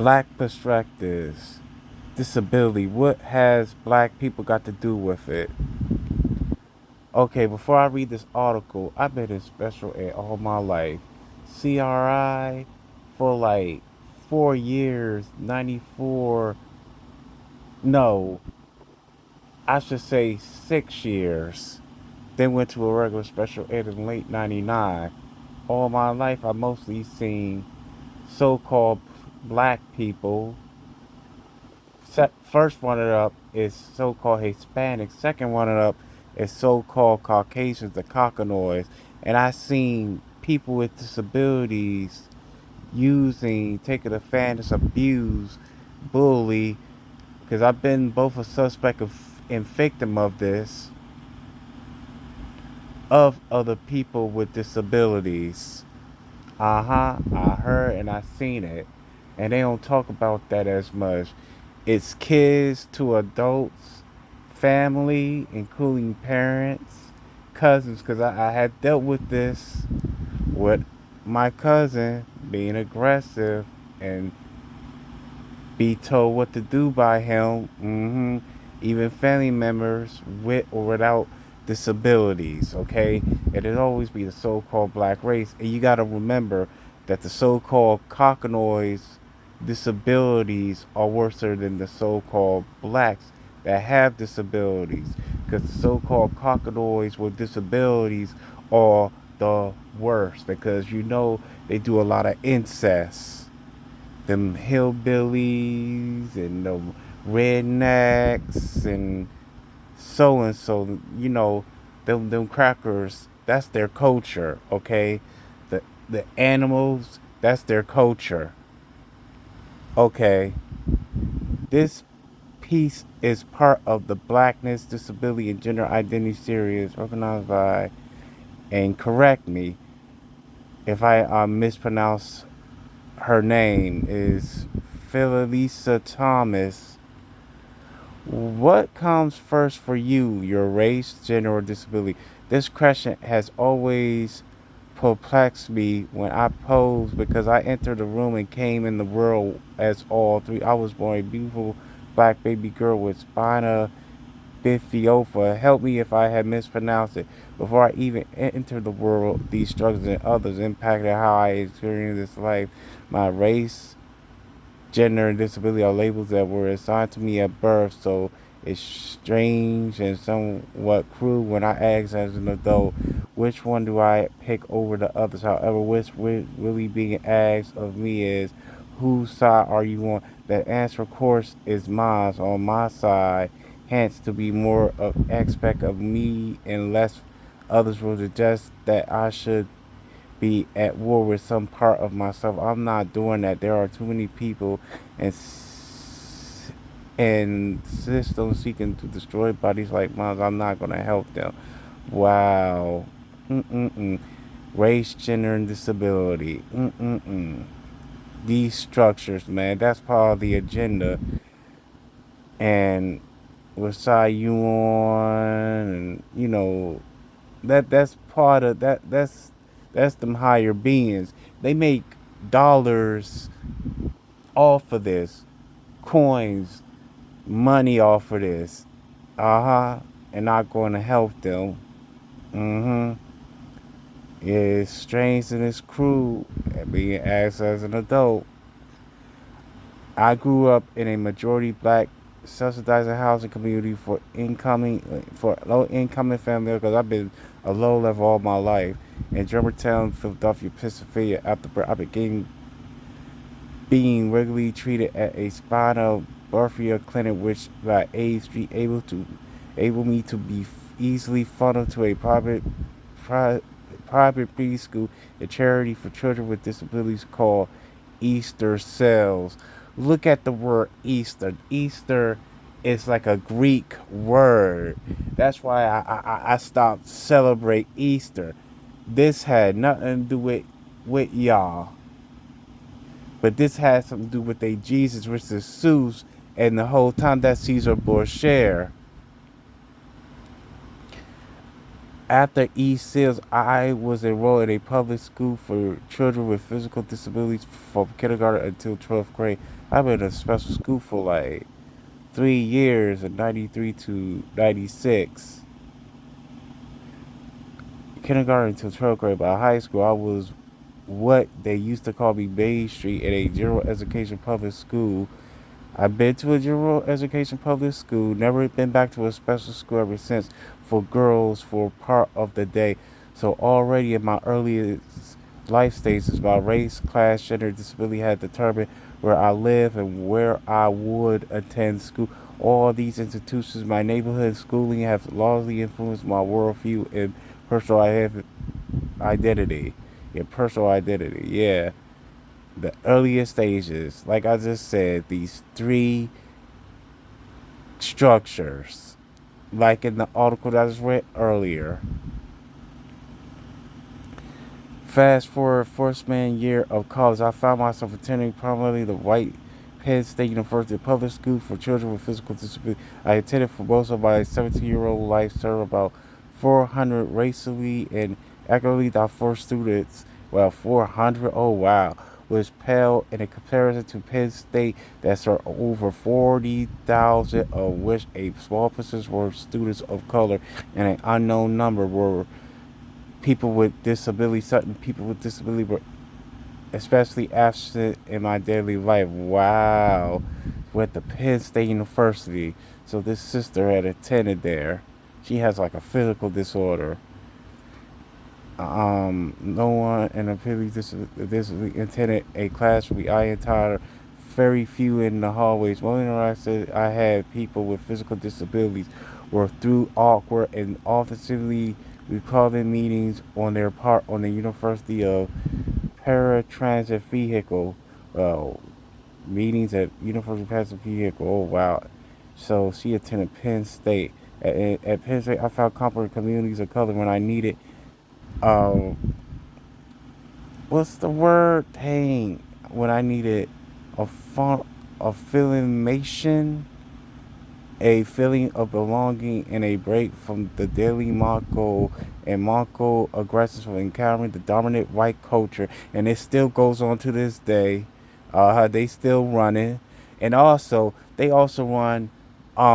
Black perspectives, disability. What has black people got to do with it? Okay, before I read this article, I've been in special ed all my life. CRI for like 4 years, 94, no, I should say 6 years. Then went to a regular special ed in late 99. All my life, I mostly seen so called black people. First one up is so called Hispanic. Second one up is so called Caucasians, the Cockanoids. And I seen people with disabilities using, taking advantage, abuse, bully, because I've been both a suspect of and victim of this, of other people with disabilities. I heard and I seen it. And they don't talk about that as much. It's kids to adults, family, including parents, cousins, because I had dealt with this with my cousin being aggressive and be told what to do by him. Even family members with or without disabilities, okay? It'll always be the so-called black race. And you got to remember that the so-called Cockanoids disabilities are worse than the so-called blacks that have disabilities. Because the so-called Cockanoids with disabilities are the worst because they do a lot of incest, them hillbillies and the rednecks and so. Them crackers. That's their culture. Okay, the animals. That's their culture. Okay, this piece is part of the Blackness, Disability, and Gender Identity series organized by, and correct me if I mispronounce her name, is Philisa Thomas. What comes first for you, your race, gender, or disability? This question has always perplexed me when I pose because I entered the room and came in the world as all three. I was born a beautiful black baby girl with spina bifida. Help me if I had mispronounced it. Before I even entered the world, these struggles and others impacted how I experienced this life. My race, gender, and disability are labels that were assigned to me at birth, so it's strange and somewhat cruel when I ask as an adult, which one do I pick over the others? However, what's really being asked of me is, whose side are you on? The answer, of course, is mine, on my side, hence to be more of aspect of me and less others will suggest that I should be at war with some part of myself. I'm not doing that. There are too many people and systems seeking to destroy bodies like mine. I'm not gonna help them. Wow. Mm-mm-mm. Race, gender, and disability. Mm-mm-mm. These structures, man, that's part of the agenda. And what side you on, and that's part of that. That's them higher beings. They make dollars off of this, coins, money off of this. And not going to help them. Mm-hmm. It's strange and it's cruel being asked as an adult. I grew up in a majority black subsidized housing community for low incoming families because I've been a low level all my life in Germantown, Philadelphia, Pennsylvania. After I began being regularly treated at a spinal bifida clinic, which by age 3 able me to be easily funneled to a pri- private preschool, a charity for children with disabilities called Easter Cells. Look at the word Easter. Easter is like a Greek word. That's why I stopped celebrate Easter. This had nothing to do with y'all, but this had something to do with a Jesus versus Zeus, and the whole time that Caesar Borgia. After East Sales, I was enrolled in a public school for children with physical disabilities from kindergarten until 12th grade. I've been in a special school for like 3 years, in 93 to 96. Kindergarten until 12th grade. By high school, I was what they used to call me Bay Street in a general education public school. I've been to a general education public school, never been back to a special school ever since for girls for part of the day. So already in my earliest life stages, my race, class, gender, disability had determined where I live and where I would attend school. All these institutions, my neighborhood schooling, have largely influenced my worldview and personal identity. Yeah, personal identity. Yeah, the earliest stages, like I just said, these three structures, like in the article that I just read earlier. Fast forward freshman year of college, I found myself attending primarily the white Penn State University public school for children with physical disabilities. I attended for most of my 17-year-old life, served about 400 racially and equitably diverse students. Well, 400, oh wow, was pale in a comparison to Penn State that served over 40,000, of which a small percentage were students of color and an unknown number were people with disabilities. Certain people with disability were especially absent in my daily life. Wow. Went to Penn State University. So this sister had attended there. She has like a physical disorder. No one in a disability attended a class with I entire very few in the hallways. One interaction I had people with physical disabilities were through awkward and offensively recorded meetings on their part on the University of paratransit vehicle. Uh, Meetings at University Passive Vehicle. Oh wow! So she attended Penn State. At Penn State, I found comfort communities of color when I needed. Um, what's the word? Dang! When I needed a fun, a filmation, a feeling of belonging, and a break from the daily Mongol and Mongol aggressions from encountering the dominant white culture. And it still goes on to this day. They still running, and also they also run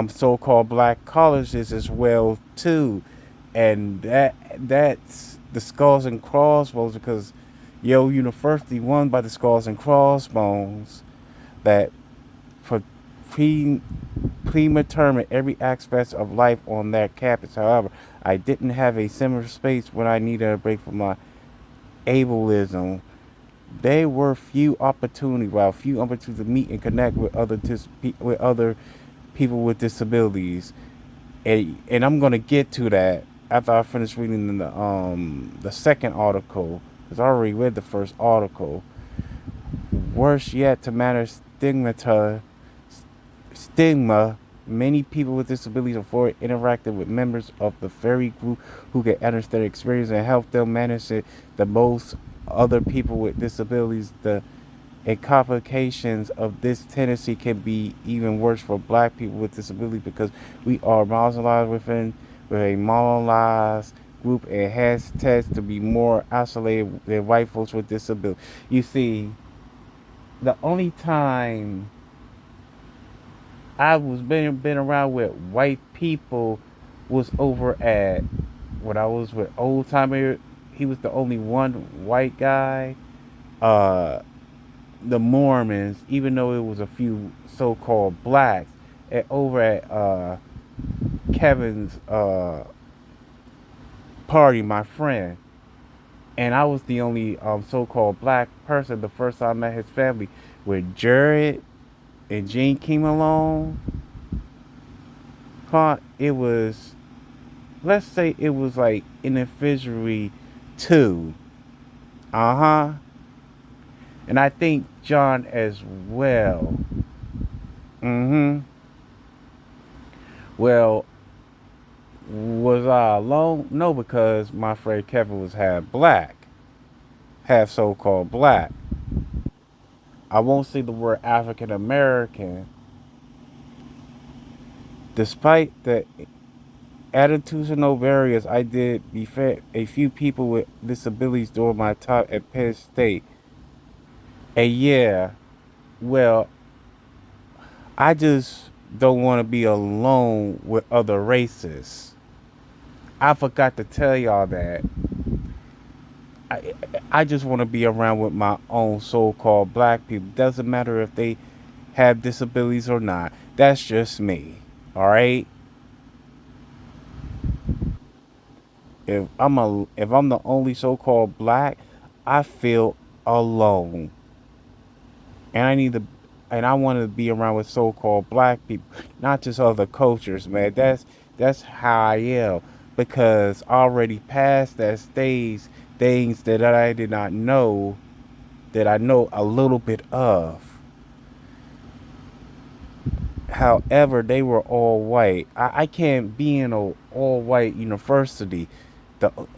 so-called black colleges as well too, and that's the Skulls and Crossbones because Yale University won by the Skulls and Crossbones that for pre predetermine every aspect of life on that campus. However, I didn't have a similar space when I needed a break from my ableism. There were few opportunities to meet and connect with with other people with disabilities, and I'm gonna get to that after I finish reading the second article because I already read the first article. Worse yet, to matter stigma, many people with disabilities avoid interacting with members of the very group who can understand their experience and help them manage it the most. Other people with disabilities, the complications of this tendency can be even worse for black people with disabilities because we are marginalized with a marginalized group and has tends to be more isolated than white folks with disabilities. You see, the only time I was been around with white people was over at when I was with old timer. He was the only one white guy. Uh, the Mormons, even though it was a few so-called blacks, over at Kevin's party, my friend, and I was the only so-called black person the first time I met his family. With Jared and Gene came along, it was, let's say it was like individually two. Uh huh. And I think John as well. Mm hmm. Well, was I alone? No, because my friend Kevin was half so called black. I won't say the word African American, despite the Attitudes are no barriers. I did befriend a few people with disabilities during my time at Penn State. And yeah, well, I just don't want to be alone with other races. I forgot to tell y'all that. I, I just want to be around with my own so-called black people. Doesn't matter if they have disabilities or not. That's just me. All right. If I'm the only so-called black, I feel alone, and I want to be around with so-called black people, not just other cultures, man. That's how I am because I already past that stage, things that I did not know that I know a little bit of. However, they were all white. I can't be in a all white university.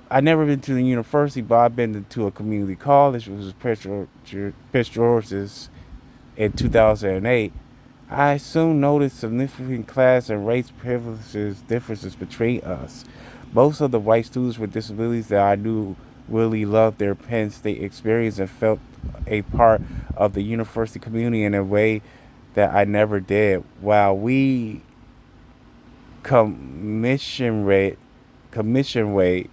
I never been to the university, but I've been to a community college, which was Prince George's in 2008. I soon noticed significant class and race privileges differences between us. Most of the white students with disabilities that I knew really loved their Penn State experience and felt a part of the university community in a way that I never did. While we commiserate, commiserate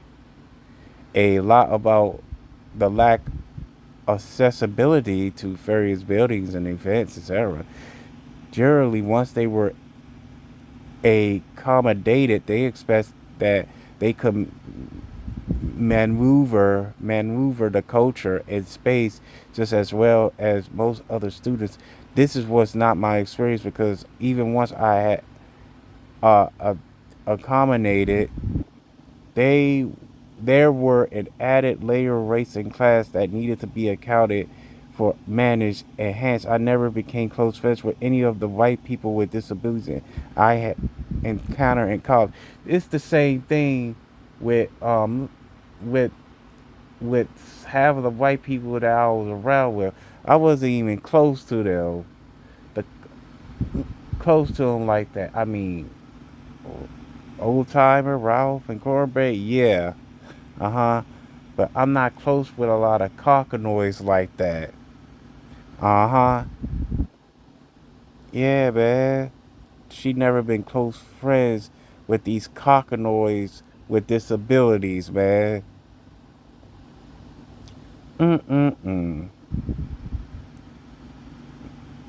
a lot about the lack of accessibility to various buildings and events, etc. Generally, once they were accommodated, they expect that they could maneuver the culture and space just as well as most other students. This was not my experience because even once I had accommodated, they there were an added layer of race and class that needed to be accounted for, managed, and hence I never became close friends with any of the white people with disabilities I had encountered in college. It's the same thing with with with half of the white people that I was around with. I wasn't even close to them, the close to them like that. I mean, old timer Ralph and Corbett, yeah, uh-huh. But I'm not close with a lot of cockanoids like that. Uh-huh. Yeah, man. She never been close friends with these cockanoids with disabilities, man. Mm-mm-mm.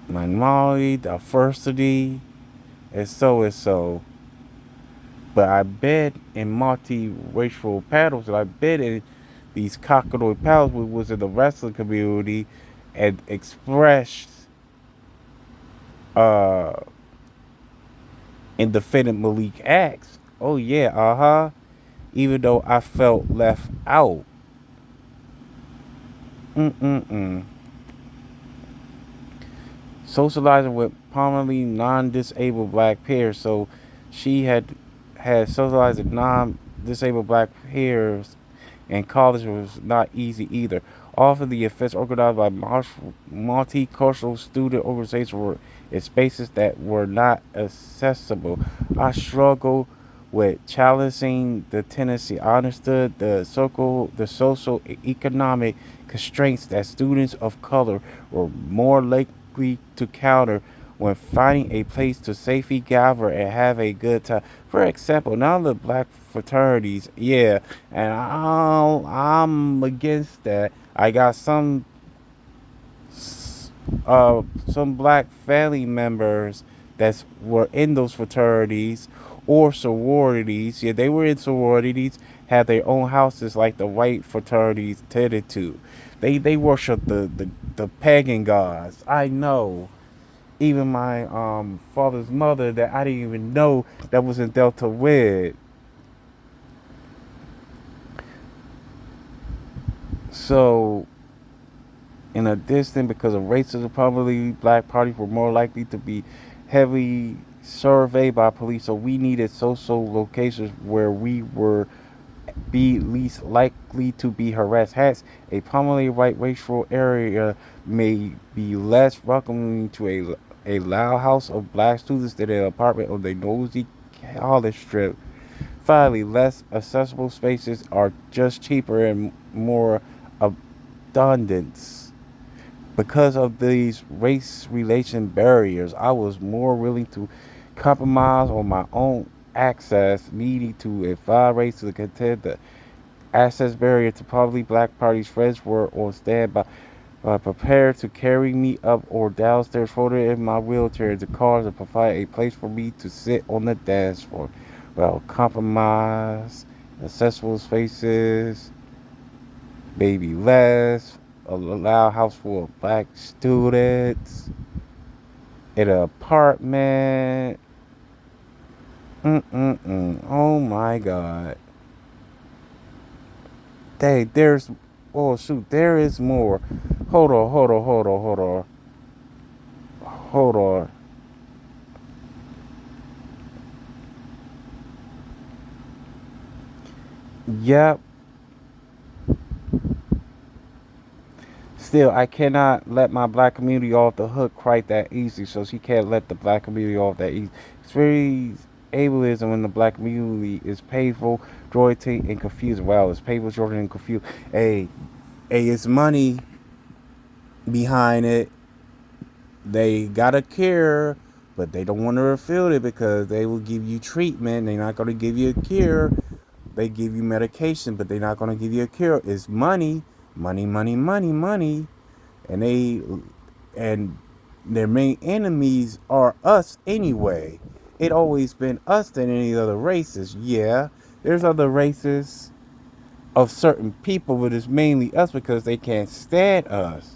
Minority, diversity, and so and so. But I've been in multiracial panels, and I've been in these cockanoid panels, which was in the wrestling community, and expressed uh and defended Malik X. Oh yeah, uh-huh. Even though I felt left out. Mm-mm-mm. Socializing with prominently non-disabled black peers. So she had socialized with non-disabled black peers, and college was not easy either. Often the events organized by multicultural student organizations were in spaces that were not accessible. I struggled with challenging the tendency. I understood the social economic constraints that students of color were more likely to counter when finding a place to safely gather and have a good time. For example, now the black fraternities, yeah, and I'm against that. I got some black family members that were in those fraternities or sororities. Yeah, they were in sororities, had their own houses like the white fraternities tended to. They worship the pagan gods. I know. Even my father's mother that I didn't even know that was in Delta with. So in addition, because of racism, probably black parties were more likely to be heavily surveyed by police. So we needed social locations where we were be least likely to be harassed. Hence, a prominently white racial area may be less welcoming to a loud house of black students than an apartment on the nosy college strip Finally, less accessible spaces are just cheaper and more abundance. Because of these race relation barriers, I was more willing to compromise on my own access, needing to if I race to contend the access barrier to probably black parties friends were on standby, prepared to carry me up or downstairs, folded in my wheelchair into cars and provide a place for me to sit on the dance floor. Well, compromise, accessible spaces, maybe less, a loud house full of black students, in an apartment. Oh my God. There's, oh shoot, there is more. Hold on. Yep. Still, I cannot let my black community off the hook quite that easy. So she can't let the black community off that easy. It's very ableism in the black community is painful, joyful, and confused. Wow, it's painful, joyful, and confused. It's money behind it. They got a cure, but they don't want to refill it because they will give you treatment. They're not going to give you a cure. They give you medication, but they're not going to give you a cure. It's money, money, and and their main enemies are us anyway. It always been us than any other races. Yeah, there's other races of certain people, but it's mainly us because they can't stand us.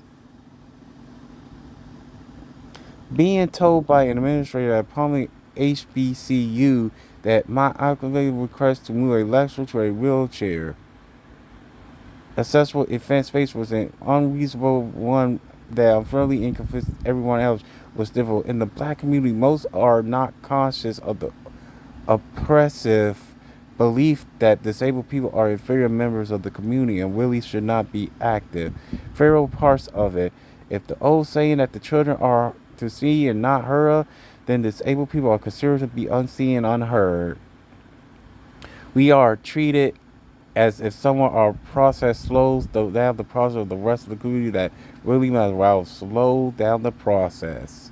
Being told by an administrator at Palmy HBCU that my aggravated request to move a lecturer to a wheelchair accessible event space was an unreasonable one that unfairly inconsistent everyone else was difficult. In the black community, most are not conscious of the oppressive belief that disabled people are inferior members of the community and really should not be active. Feral parts of it. If the old saying that the children are to see and not heard, then disabled people are considered to be unseen and unheard. We are treated as if someone our process slows down the process of the rest of the community that really matters. Wow, slow down the process.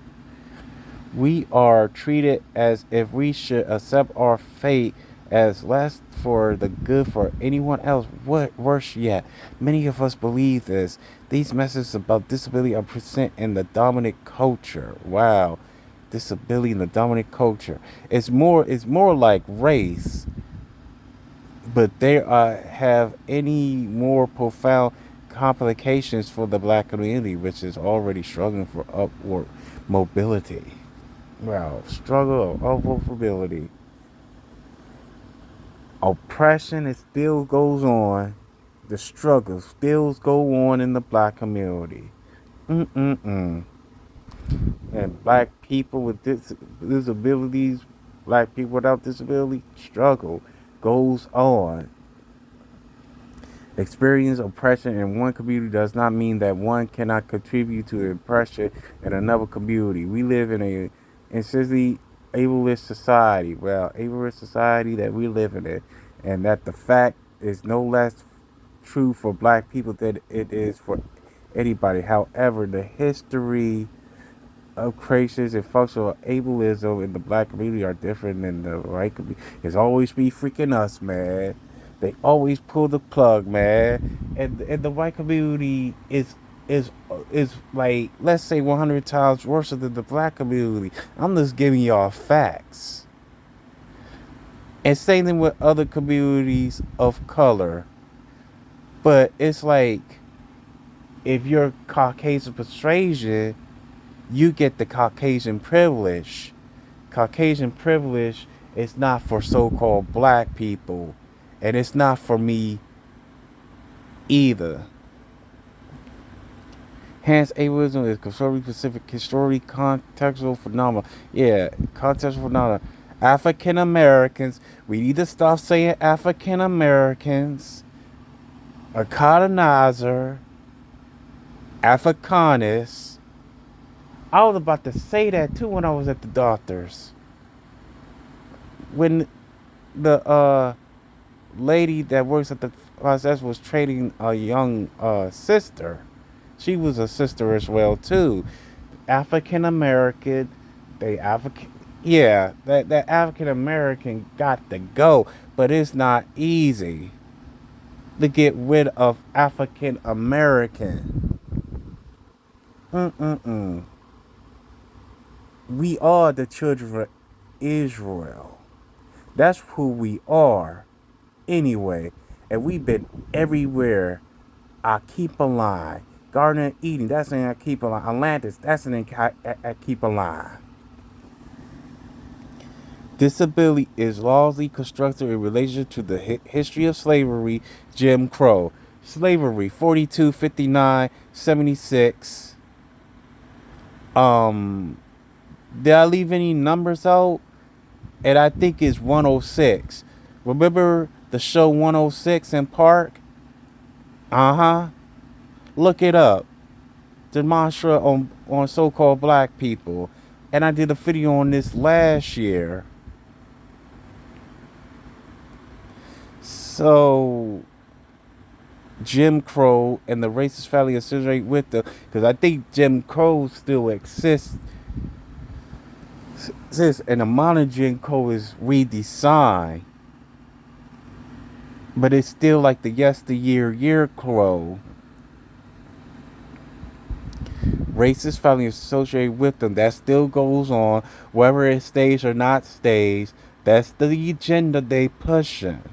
We are treated as if we should accept our fate as less for the good for anyone else. What worse yet, many of us believe this. These messages about disability are present in the dominant culture. Wow, disability in the dominant culture. It's more like race, but they have any more profound complications for the black community, which is already struggling for upward mobility. Wow, struggle of upward mobility. Oppression, it still goes on. The struggle still go on in the black community. Mm-mm-mm. And black people with disabilities, black people without disability, struggle goes on. Experience oppression in one community does not mean that one cannot contribute to oppression in another community. We live in a essentially ableist society. Well, ableist society that we live in, and that the fact is no less true for black people than it is for anybody. However, the history of creations and functional ableism in the black community are different than the white community. It's always be freaking us, man. They always pull the plug, man. And the white community is like, let's say 100 times worse than the black community. I'm just giving y'all facts. And same thing with other communities of color. But it's like, if you're Caucasian persuasion, you get the Caucasian privilege. Caucasian privilege is not for so-called black people, and it's not for me either. Hence, ableism is considerably specific, historically contextual phenomena. Yeah, contextual phenomena. African Americans, we need to stop saying African Americans, a colonizer, Afrikaners. I was about to say that too when I was at the doctor's. When the lady that works at the process was trading a young sister. She was a sister as well too. African American, they African, yeah, that African American got to go, but it's not easy to get rid of African American. Mm-mm-mm. We are the children of Israel. That's who we are, anyway. And we've been everywhere. I keep a line. Garden of Eden, that's in I keep a line. Atlantis, that's in I keep a line. Disability is largely constructed in relation to the history of slavery, Jim Crow. Slavery, 42, 59, 76. Um, did I leave any numbers out? And I think it's 106. Remember the show 106 in Park? Uh-huh. Look it up. Demonstrate on so-called black people. And I did a video on this last year. So Jim Crow and the racist family associated with them, because I think Jim Crow still exists, and the modern Jim Crow is redesigned, but it's still like the year Crow. Racist family associated with them, that still goes on, whether it stays or not stays. That's the agenda they pushing.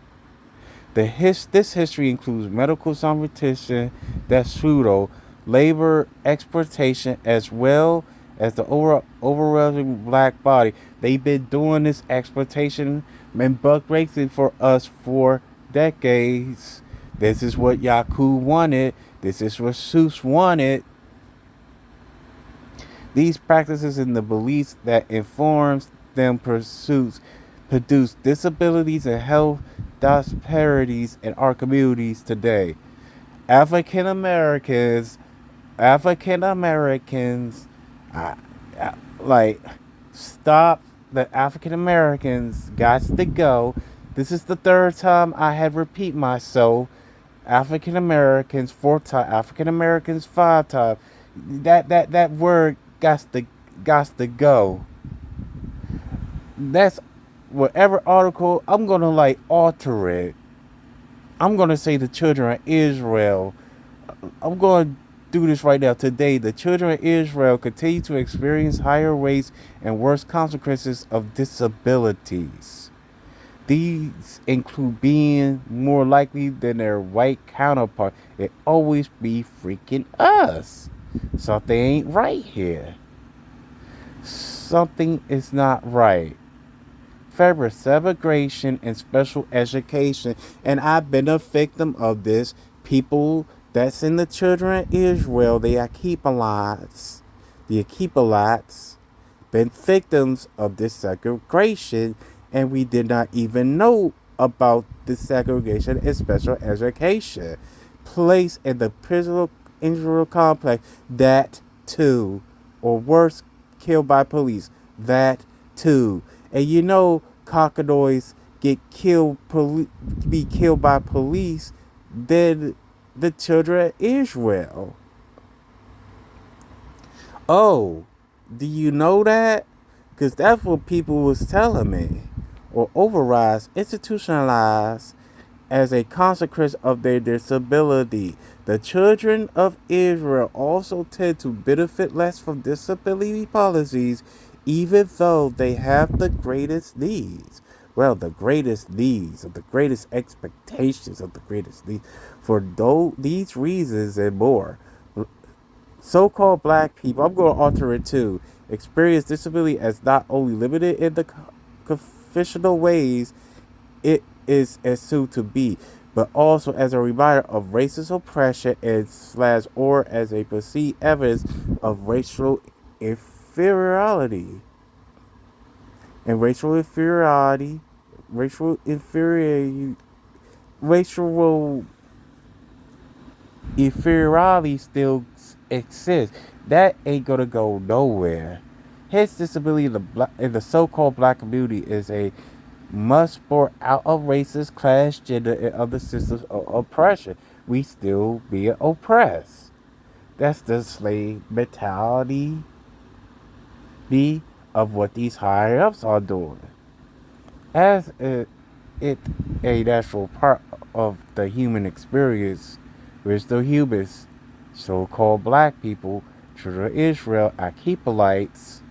This history includes medical competition, that's pseudo, labor exploitation, as well as the overwhelming black body. They've been doing this exploitation and buck racing for us for decades. This is what Yaku wanted. This is what Seuss wanted. These practices and the beliefs that informs them pursuits produce disabilities and health disparities in our communities today. African Americans, African Americans, uh, like, stop. The African Americans got to go. This is the third time I had repeat myself. African Americans, fourth time. African Americans, five times. That word got to go. That's whatever article I'm gonna like alter it. I'm gonna say the children of Israel. I'm gonna do this right now. Today, the children of Israel continue to experience higher rates and worse consequences of disabilities. These include being more likely than their white counterpart. It always be freaking us. Something ain't right here. Something is not right. Favor segregation and special education. And I've been a victim of this. People that's in the children of Israel, the Akipalites, been victims of this segregation, and we did not even know about this segregation and special education. Placed in the prison industrial complex, that too. Or worse, killed by police, that too. And you know, cockadoys be killed by police than the children of Israel. Oh, do you know that? Because that's what people was telling me. Or overrides, institutionalized as a consequence of their disability. The children of Israel also tend to benefit less from disability policies, even though they have the greatest needs. Well, the greatest needs, or the greatest expectations of the greatest needs. For these reasons and more, so-called black people, I'm going to alter it too, experience disability as not only limited in the conventional ways it is assumed to be, but also as a reminder of racist oppression and / or as a perceived evidence of racial inferiority. And racial inferiority, racial inferiority still exists. That ain't gonna go nowhere. His disability in the so-called black community is a must pour out of racist, class, gender, and other systems of oppression. We still be oppressed. That's the slave mentality of what these higher ups are doing. As it a natural part of the human experience, we're still humans. So-called black people, children of Israel, Archepolites,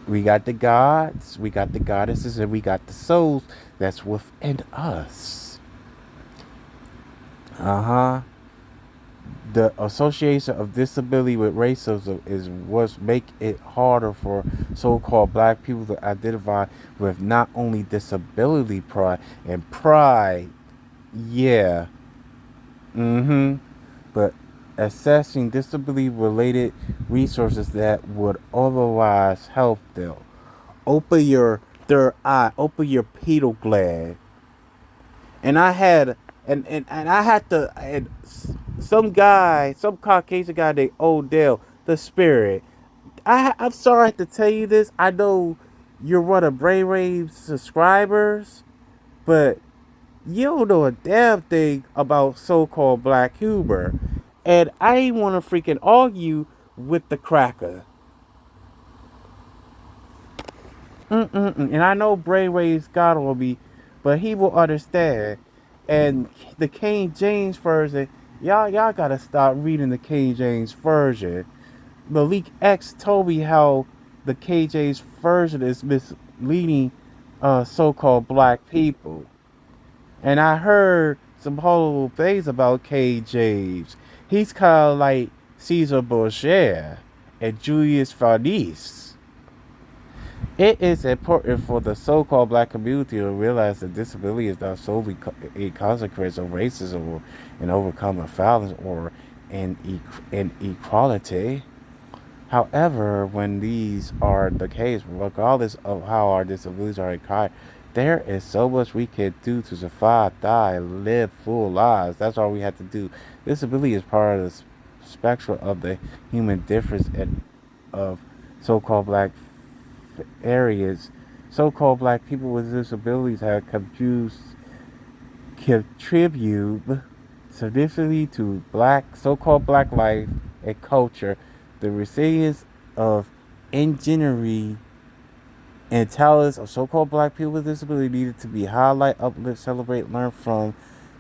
we got the gods, we got the goddesses, and we got the souls that's within us. Uh-huh. The association of disability with racism is what's make it harder for so-called black people to identify with not only disability pride and pride, yeah, but accessing disability related resources that would otherwise help them. Open your third eye, open your pineal gland. And I had and I had to and some guy, some Caucasian guy named Odell, the spirit. I'm sorry to tell you this. I know you're one of Brainwave subscribers, but you don't know a damn thing about so-called black humor. And I ain't want to freaking argue with the cracker. And I know Brainwave's God will be, but he will understand. And the King James version, y'all gotta stop reading the King James version. Malik X told me how the King James version is misleading so-called black people. And I heard some horrible things about King James. He's kind of like Caesar Borgia and Julius Farnese. It is important for the so-called black community to realize that disability is not solely a consequence of racism or an overcoming violence or inequality. However, when these are the case, regardless of how our disabilities are acquired, there is so much we can do to survive, die, live full lives. That's all we have to do. Disability is part of the spectrum of the human difference and of so-called black areas. So-called black people with disabilities have contribute significantly to black so-called black life and culture. The resilience of engineering and talents of so-called black people with disability needed to be highlight, uplift, celebrate, learn from.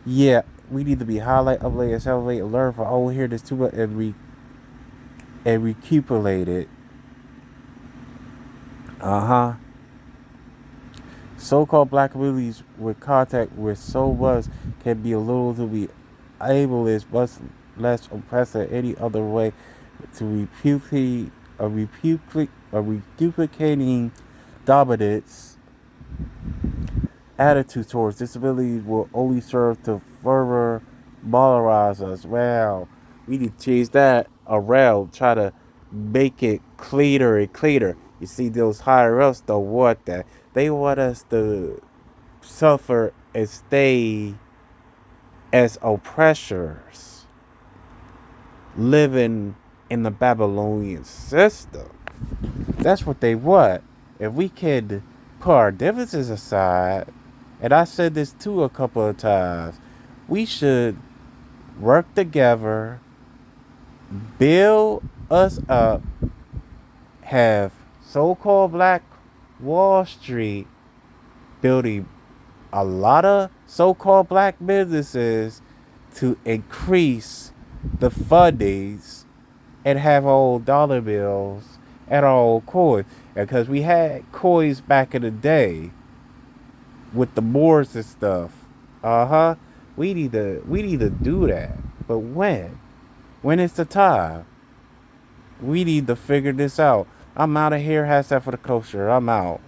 Yeah, we need to be highlight, uplift, and celebrate, and learn from. Oh, here, this too much, and recuperate it. So-called black communities with contact with so much can be a little to be able is much less oppressive than any other way to reduplicating dominance attitude towards disabilities will only serve to further moralize us. Well, we need to change that around, try to make it cleaner and cleaner. You see, those higher ups don't want that. They want us to suffer and stay as oppressors, living in the Babylonian system. That's what they want. If we could put our differences aside, and I said this too a couple of times, we should work together, build us up, have so-called Black Wall Street building a lot of so-called black businesses to increase the fundings and have old dollar bills and old coins. Because we had coins back in the day with the Moors and stuff. We need to do that. But when? When is the time? We need to figure this out. I'm out of here. Hashtag for the culture. I'm out.